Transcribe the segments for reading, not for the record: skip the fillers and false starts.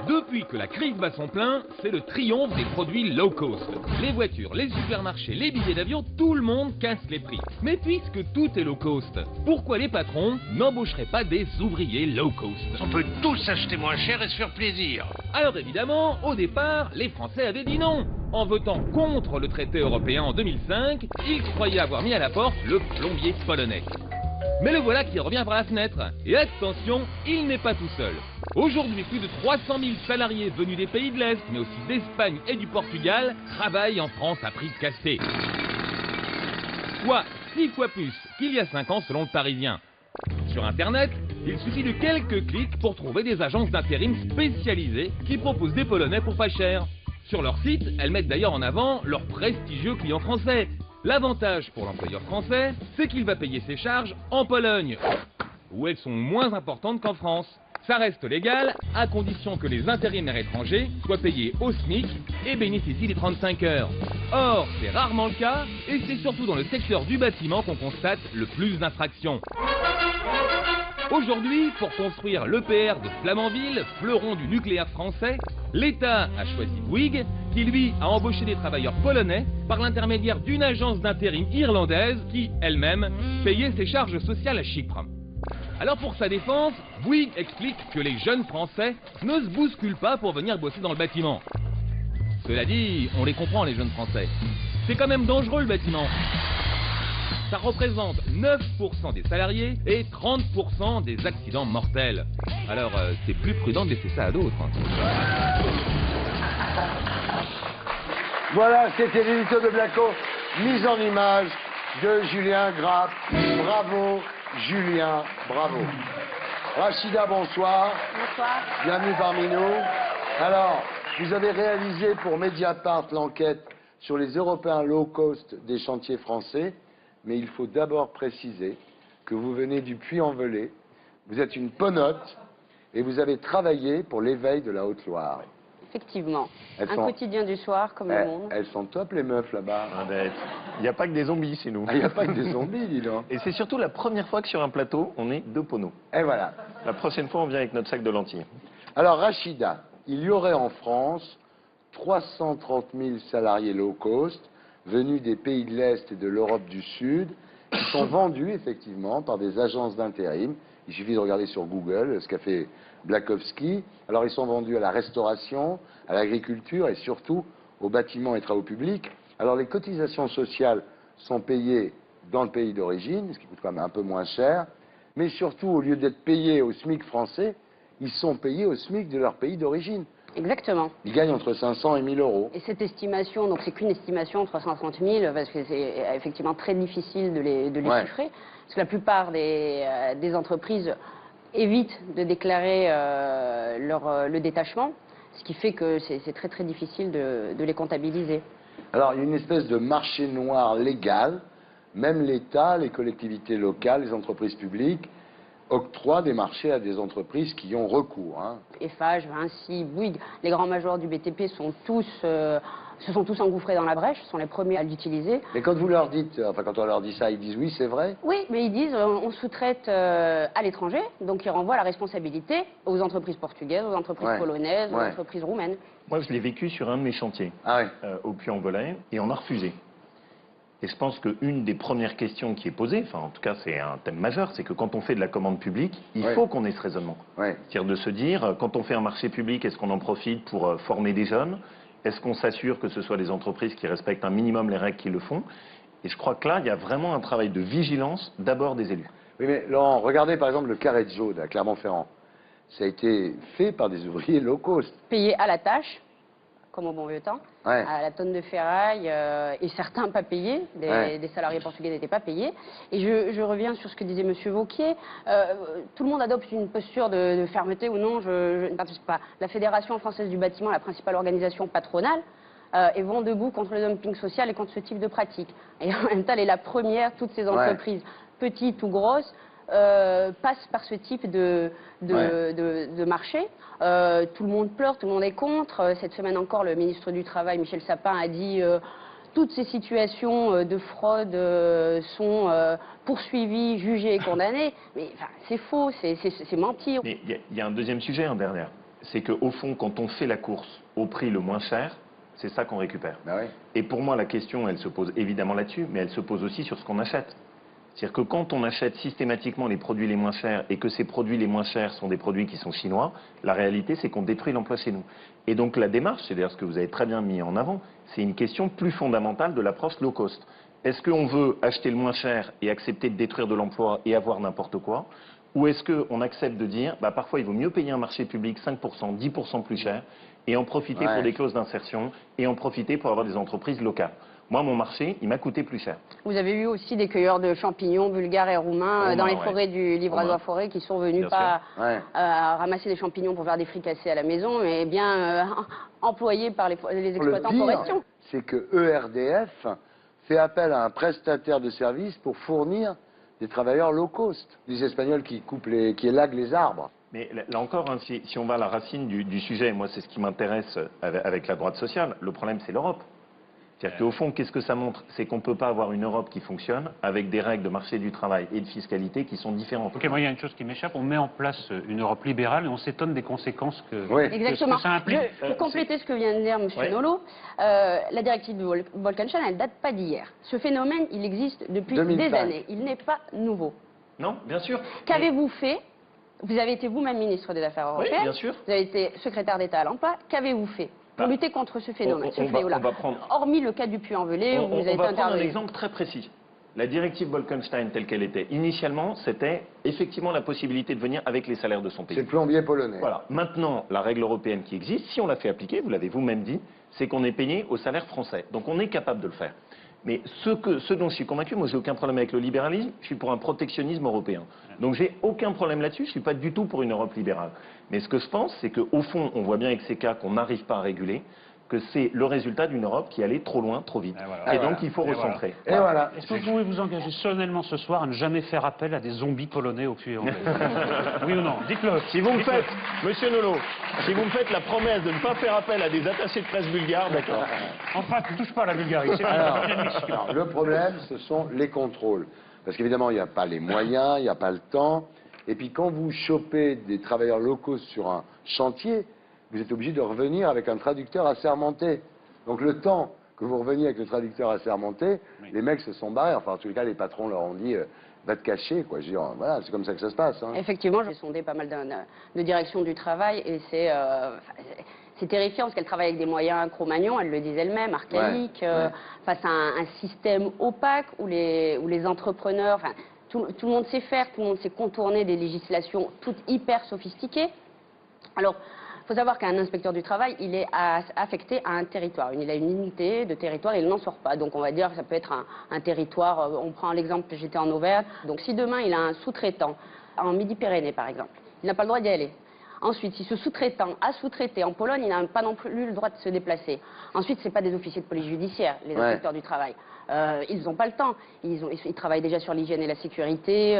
Depuis que la crise bat son plein, c'est le triomphe des produits low cost. Les voitures, les supermarchés, les billets d'avion, tout le monde casse les prix. Mais puisque tout est low cost, pourquoi les patrons n'embaucheraient pas des ouvriers low cost? On peut tous acheter moins cher et se faire plaisir. Alors évidemment, au départ, les Français avaient dit non. En votant contre le traité européen en 2005, ils croyaient avoir mis à la porte le plombier polonais. Mais le voilà qui revient par la fenêtre. Et attention, il n'est pas tout seul. Aujourd'hui, plus de 300 000 salariés venus des pays de l'Est, mais aussi d'Espagne et du Portugal, travaillent en France à prix cassé. Soit 6 fois plus qu'il y a 5 ans selon le Parisien. Sur Internet, il suffit de quelques clics pour trouver des agences d'intérim spécialisées qui proposent des Polonais pour pas cher. Sur leur site, elles mettent d'ailleurs en avant leurs prestigieux clients français. L'avantage pour l'employeur français, c'est qu'il va payer ses charges en Pologne, où elles sont moins importantes qu'en France. Ça reste légal, à condition que les intérimaires étrangers soient payés au SMIC et bénéficient des 35 heures. Or, c'est rarement le cas, et c'est surtout dans le secteur du bâtiment qu'on constate le plus d'infractions. Aujourd'hui, pour construire l'EPR de Flamanville, fleuron du nucléaire français, l'État a choisi Bouygues, qui lui a embauché des travailleurs polonais par l'intermédiaire d'une agence d'intérim irlandaise qui, elle-même, payait ses charges sociales à Chypre. Alors pour sa défense, Bouygues explique que les jeunes Français ne se bousculent pas pour venir bosser dans le bâtiment. Cela dit, on les comprend les jeunes Français. C'est quand même dangereux le bâtiment. Ça représente 9% des salariés et 30% des accidents mortels. Alors c'est plus prudent de laisser ça à d'autres. Voilà, c'était l'édito de Blacko, mise en image de Julien Grap. Bravo, Julien, bravo. Rachida, bonsoir. Bonsoir. Bienvenue parmi nous. Alors, vous avez réalisé pour Mediapart l'enquête sur les Européens low cost des chantiers français, mais il faut d'abord préciser que vous venez du Puy-en-Velay, vous êtes une ponote et vous avez travaillé pour l'Éveil de la Haute-Loire. Effectivement. Quotidien du soir, comme le monde. Elles sont top, les meufs, là-bas. Il n'y a pas que des zombies chez nous. Il n'y a pas que des zombies, dis donc. Et c'est surtout la première fois que sur un plateau, on est deux poneaux. Et voilà. La prochaine fois, on vient avec notre sac de lentilles. Alors, Rachida, il y aurait en France 330 000 salariés low cost venus des pays de l'Est et de l'Europe du Sud qui sont vendus, effectivement, par des agences d'intérim. Il suffit de regarder sur Google ce qu'a fait Blakowski. Alors, ils sont vendus à la restauration, à l'agriculture et surtout aux bâtiments et travaux publics. Alors, les cotisations sociales sont payées dans le pays d'origine, ce qui coûte quand même un peu moins cher. Mais surtout, au lieu d'être payés au SMIC français, ils sont payés au SMIC de leur pays d'origine. Exactement. Ils gagnent entre 500 et 1000 euros. Et cette estimation, donc c'est qu'une estimation, 330 000, parce que c'est effectivement très difficile de les chiffrer, parce que la plupart des entreprises évitent de déclarer le détachement, ce qui fait que c'est très très difficile de les comptabiliser. Alors, il y a une espèce de marché noir légal. Même l'État, les collectivités locales, les entreprises publiques octroient des marchés à des entreprises qui y ont recours. Eiffage, Vinci, Bouygues, les grands majors du BTP se sont tous engouffrés dans la brèche, sont les premiers à l'utiliser. Mais quand vous leur dites, enfin quand on leur dit ça, ils disent oui, c'est vrai? Oui, mais ils disent on sous-traite à l'étranger, donc ils renvoient la responsabilité aux entreprises portugaises, aux entreprises polonaises, aux entreprises roumaines. Moi, je l'ai vécu sur un de mes chantiers, au Puy-en-Velay, et on a refusé. Et je pense qu'une des premières questions qui est posée, enfin en tout cas c'est un thème majeur, c'est que quand on fait de la commande publique, il faut qu'on ait ce raisonnement. C'est-à-dire de se dire, quand on fait un marché public, est-ce qu'on en profite pour former des jeunes? Est-ce qu'on s'assure que ce soit des entreprises qui respectent un minimum les règles qui le font? Et je crois que là, il y a vraiment un travail de vigilance d'abord des élus. Oui, mais Laurent, regardez par exemple le carré de jaune à Clermont-Ferrand. Ça a été fait par des ouvriers low cost. Payés à la tâche, comme au bon vieux temps, à la tonne de ferraille, et certains pas payés, des salariés portugais n'étaient pas payés. Et je reviens sur ce que disait M. Wauquiez, tout le monde adopte une posture de fermeté ou non, je ne participe pas. La Fédération française du bâtiment, la principale organisation patronale, est vent debout contre le dumping social et contre ce type de pratique. Et en même temps, elle est la première, toutes ces entreprises, petites ou grosses, passe par ce type de marché. Tout le monde pleure, tout le monde est contre. Cette semaine encore, le ministre du Travail, Michel Sapin, a dit toutes ces situations de fraude sont poursuivies, jugées et condamnées. Mais enfin, c'est faux, c'est mentir. Mais il y a un deuxième sujet, derrière. c'est qu'au fond, quand on fait la course au prix le moins cher, c'est ça qu'on récupère. Ben oui. Et pour moi, la question, elle se pose évidemment là-dessus, mais elle se pose aussi sur ce qu'on achète. C'est-à-dire que quand on achète systématiquement les produits les moins chers et que ces produits les moins chers sont des produits qui sont chinois, la réalité, c'est qu'on détruit l'emploi chez nous. Et donc la démarche, c'est d'ailleurs ce que vous avez très bien mis en avant, c'est une question plus fondamentale de l'approche low cost. Est-ce qu'on veut acheter le moins cher et accepter de détruire de l'emploi et avoir n'importe quoi? Ou est-ce qu'on accepte de dire, bah, parfois il vaut mieux payer un marché public 5%, 10% plus cher et en profiter pour des clauses d'insertion et en profiter pour avoir des entreprises locales? Moi, mon marché, il m'a coûté plus cher. Vous avez eu aussi des cueilleurs de champignons bulgares et roumains dans les forêts du Livradois-Forêt qui sont venus pas ramasser des champignons pour faire des fricassés à la maison, mais bien employés par les exploitants forestiers. C'est que ERDF fait appel à un prestataire de services pour fournir des travailleurs low cost, des Espagnols qui élaguent les arbres. Mais là encore, hein, si on va à la racine du sujet, moi c'est ce qui m'intéresse avec la droite sociale, le problème c'est l'Europe. C'est-à-dire qu'au fond, qu'est-ce que ça montre? C'est qu'on ne peut pas avoir une Europe qui fonctionne avec des règles de marché du travail et de fiscalité qui sont différentes. Ok, moi il y a une chose qui m'échappe, on met en place une Europe libérale et on s'étonne des conséquences que, Exactement. que ça implique. Pour compléter ce que vient de dire M. Nolot, la directive de Bolkestein, elle ne date pas d'hier. Ce phénomène, il existe depuis 2005. des années. Il n'est pas nouveau. Non, bien sûr. Qu'avez-vous fait? Vous avez été vous-même ministre des Affaires européennes. Oui, bien sûr. Vous avez été secrétaire d'État à l'emploi. Qu'avez-vous fait pour lutter contre ce phénomène, ce fléau-là? Hormis le cas du Puy-en-Velay où vous avez été intervenu. On va prendre un exemple très précis. La directive Bolkestein telle qu'elle était, initialement, c'était effectivement la possibilité de venir avec les salaires de son pays. C'est le plombier polonais. Voilà. Maintenant, la règle européenne qui existe, si on l'a fait appliquer, vous l'avez vous-même dit, c'est qu'on est payé au salaire français. Donc on est capable de le faire. Mais ce dont je suis convaincu, moi j'ai aucun problème avec le libéralisme, je suis pour un protectionnisme européen. Donc j'ai aucun problème là-dessus, je ne suis pas du tout pour une Europe libérale. Mais ce que je pense, c'est qu'au fond, on voit bien avec ces cas qu'on n'arrive pas à réguler, que c'est le résultat d'une Europe qui allait trop loin, trop vite. Et donc il faut recentrer. Et voilà. Est-ce que vous pouvez vous engager solennellement ce soir à ne jamais faire appel à des zombies polonais au Puy-en-Velay? Oui ou non? Dites-le. Si vous me faites, Monsieur Nolot, si vous me faites la promesse de ne pas faire appel à des attachés de presse bulgares, d'accord. Enfin, tu ne touches pas à la Bulgarie. Alors, le problème, ce sont les contrôles. Parce qu'évidemment, il n'y a pas les moyens, il n'y a pas le temps. Et puis quand vous chopez des travailleurs locaux sur un chantier, vous êtes obligé de revenir avec un traducteur assermenté. Donc le temps que vous reveniez avec le traducteur assermenté, les mecs se sont barrés. Enfin, en tous les cas, les patrons leur ont dit va te cacher, quoi. Je veux dire, voilà, c'est comme ça que ça se passe. Hein. Effectivement, j'ai sondé pas mal de directions du travail et c'est terrifiant parce qu'elle travaille avec des moyens Cro-Magnon, elle le disait elle-même, archaïques, face à un système opaque où les entrepreneurs, enfin, tout le monde sait faire, tout le monde sait contourner des législations toutes hyper sophistiquées. Alors, il faut savoir qu'un inspecteur du travail, il est affecté à un territoire. Il a une unité de territoire, il n'en sort pas. Donc on va dire que ça peut être un territoire, on prend l'exemple que j'étais en Auvergne. Donc si demain il a un sous-traitant, en Midi-Pyrénées par exemple, il n'a pas le droit d'y aller. Ensuite, si ce sous-traitant a sous-traité en Pologne, il n'a pas non plus le droit de se déplacer. Ensuite, ce n'est pas des officiers de police judiciaire, les inspecteurs du travail. Ils n'ont pas le temps. Ils travaillent déjà sur l'hygiène et la sécurité,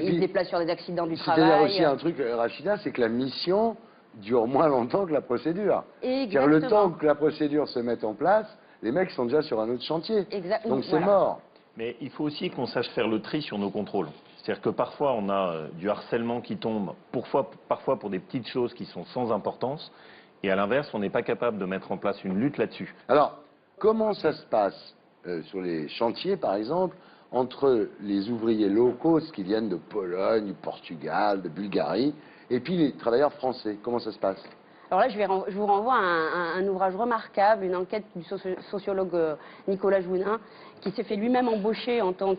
ils se déplacent sur des accidents du travail. C'est aussi un truc, Rachida, c'est que la mission dure moins longtemps que la procédure. Car le temps que la procédure se mette en place, les mecs sont déjà sur un autre chantier. Donc c'est mort. Mais il faut aussi qu'on sache faire le tri sur nos contrôles. C'est-à-dire que parfois on a du harcèlement qui tombe, parfois pour des petites choses qui sont sans importance, et à l'inverse, on n'est pas capable de mettre en place une lutte là-dessus. Alors, comment ça se passe sur les chantiers, par exemple, entre les ouvriers locaux qui viennent de Pologne, du Portugal, de Bulgarie, et puis les travailleurs français? Comment ça se passe? Alors là, je vous renvoie à un ouvrage remarquable, une enquête du sociologue Nicolas Jounin, qui s'est fait lui-même embaucher en tant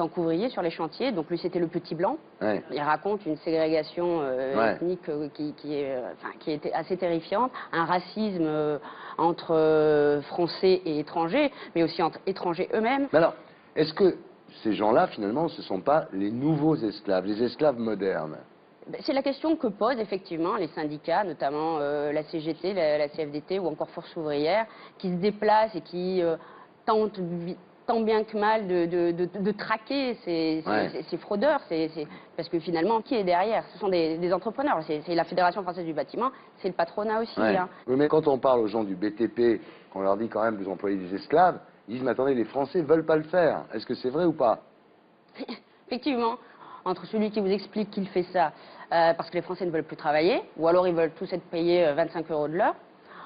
qu'ouvrier sur les chantiers. Donc lui, c'était le petit blanc. Il raconte une ségrégation ethnique qui était assez terrifiante, un racisme entre Français et étrangers, mais aussi entre étrangers eux-mêmes. Mais alors, est-ce que ces gens-là, finalement, ce ne sont pas les nouveaux esclaves, les esclaves modernes? C'est la question que posent effectivement les syndicats, notamment la CGT, la CFDT ou encore Force ouvrière, qui se déplacent et qui tentent tant bien que mal de traquer ces fraudeurs. Parce que finalement, qui est derrière? Ce sont des entrepreneurs. C'est la Fédération française du bâtiment, c'est le patronat aussi. Hein. Oui, mais quand on parle aux gens du BTP, qu'on leur dit quand même que vous employez des esclaves, ils disent mais attendez, les Français ne veulent pas le faire. Est-ce que c'est vrai ou pas? Effectivement. entre celui qui vous explique qu'il fait ça parce que les Français ne veulent plus travailler, ou alors ils veulent tous être payés 25 € de l'heure,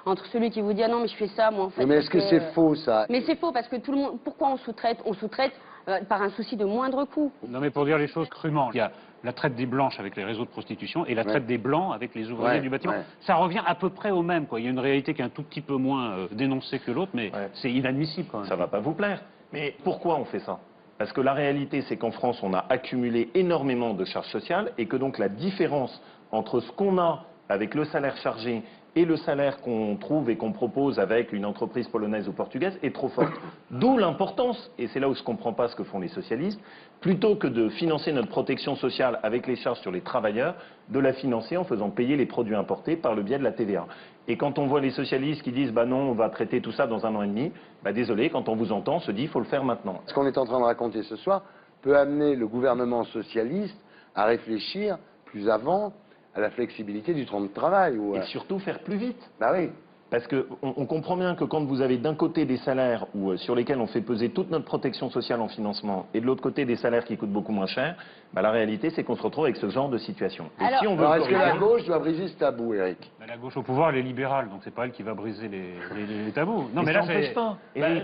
entre celui qui vous dit ah non mais je fais ça moi en fait. Mais est-ce que c'est faux ça? Mais c'est faux parce que tout le monde. Pourquoi on sous-traite? On sous-traite par un souci de moindre coût. Non mais pour dire les choses crûment, il y a la traite des blanches avec les réseaux de prostitution et la traite des blancs avec les ouvriers du bâtiment. Ça revient à peu près au même, quoi. Il y a une réalité qui est un tout petit peu moins dénoncée que l'autre, mais c'est inadmissible quand même. Ça va pas vous plaire. Mais pourquoi on fait ça? Parce que la réalité, c'est qu'en France, on a accumulé énormément de charges sociales et que donc la différence entre ce qu'on a avec le salaire chargé et le salaire qu'on trouve et qu'on propose avec une entreprise polonaise ou portugaise est trop forte. D'où l'importance, et c'est là où je ne comprends pas ce que font les socialistes, plutôt que de financer notre protection sociale avec les charges sur les travailleurs, de la financer en faisant payer les produits importés par le biais de la TVA. Et quand on voit les socialistes qui disent « bah non, on va traiter tout ça dans 1 an et demi », bah désolé, quand on vous entend, on se dit « il faut le faire maintenant ». Ce qu'on est en train de raconter ce soir peut amener le gouvernement socialiste à réfléchir plus avant à la flexibilité du temps de travail. Et surtout faire plus vite. Bah oui. Parce qu'on comprend bien que quand vous avez d'un côté des salaires sur lesquels on fait peser toute notre protection sociale en financement et de l'autre côté des salaires qui coûtent beaucoup moins cher, bah la réalité c'est qu'on se retrouve avec ce genre de situation. Et alors, si on veut est-ce que la gauche doit briser ce tabou, Eric? La gauche au pouvoir, elle est libérale, donc c'est pas elle qui va briser les tabous. Non, mais là, ça n'empêche pas. Eric,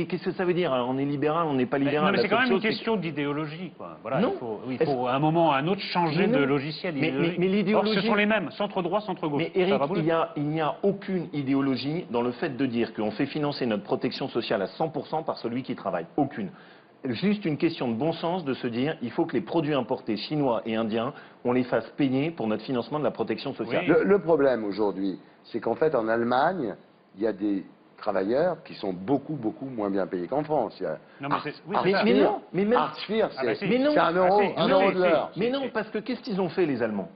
qu'est-ce que ça veut dire? On est libéral, on n'est pas libéral. Non, mais c'est quand même une question d'idéologie, quoi. Voilà, non. Il faut à un moment ou à un autre changer de logiciel. Mais l'idéologie... ce sont les mêmes, centre droit, centre gauche. Mais Eric, il n'y a aucune idéologie dans le fait de dire qu'on fait financer notre protection sociale à 100% par celui qui travaille. Aucune. Juste une question de bon sens de se dire il faut que les produits importés chinois et indiens, on les fasse payer pour notre financement de la protection sociale. Oui. Le problème aujourd'hui, c'est qu'en fait en Allemagne, il y a des travailleurs qui sont beaucoup moins bien payés qu'en France. Non, mais c'est 1 euro de l'heure. Mais non, parce que qu'est-ce qu'ils ont fait les Allemands?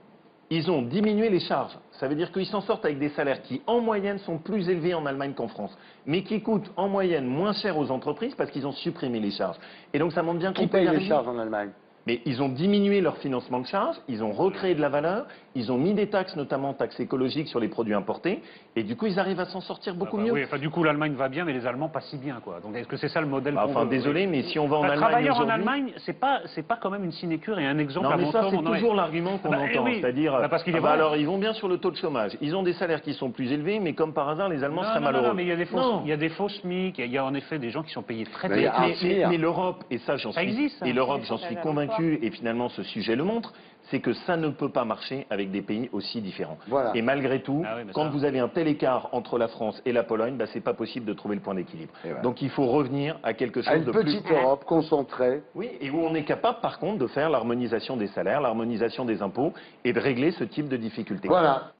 Ils ont diminué les charges. Ça veut dire qu'ils s'en sortent avec des salaires qui, en moyenne, sont plus élevés en Allemagne qu'en France, mais qui coûtent, en moyenne, moins cher aux entreprises parce qu'ils ont supprimé les charges. Et donc, ça montre bien qu'on peut y arriver. Qui paye les charges en Allemagne? Mais ils ont diminué leur financement de charges, ils ont recréé de la valeur, ils ont mis des taxes, notamment taxes écologiques sur les produits importés, et du coup ils arrivent à s'en sortir beaucoup mieux. Oui, enfin, du coup l'Allemagne va bien, mais les Allemands pas si bien, quoi. Donc est-ce que c'est ça le modèle désolé, mais si on va en Allemagne travailleurs en Allemagne, c'est pas quand même une sinécure et un exemple à mais ça c'est toujours l'argument qu'on entend, c'est-à-dire alors ils vont bien sur le taux de chômage, ils ont des salaires qui sont plus élevés, mais comme par hasard les Allemands seraient malheureux. Non, mais il y a des faux SMIC, il y a en effet des gens qui sont payés très peu. Mais l'Europe, et ça j'en suis convaincu, et finalement ce sujet le montre, c'est que ça ne peut pas marcher avec des pays aussi différents. Voilà. Et malgré tout, quand vous avez un tel écart entre la France et la Pologne, c'est pas possible de trouver le point d'équilibre. Donc il faut revenir à quelque chose de plus... À une petite Europe concentrée. Oui, et où on est capable par contre de faire l'harmonisation des salaires, l'harmonisation des impôts et de régler ce type de difficultés. Voilà.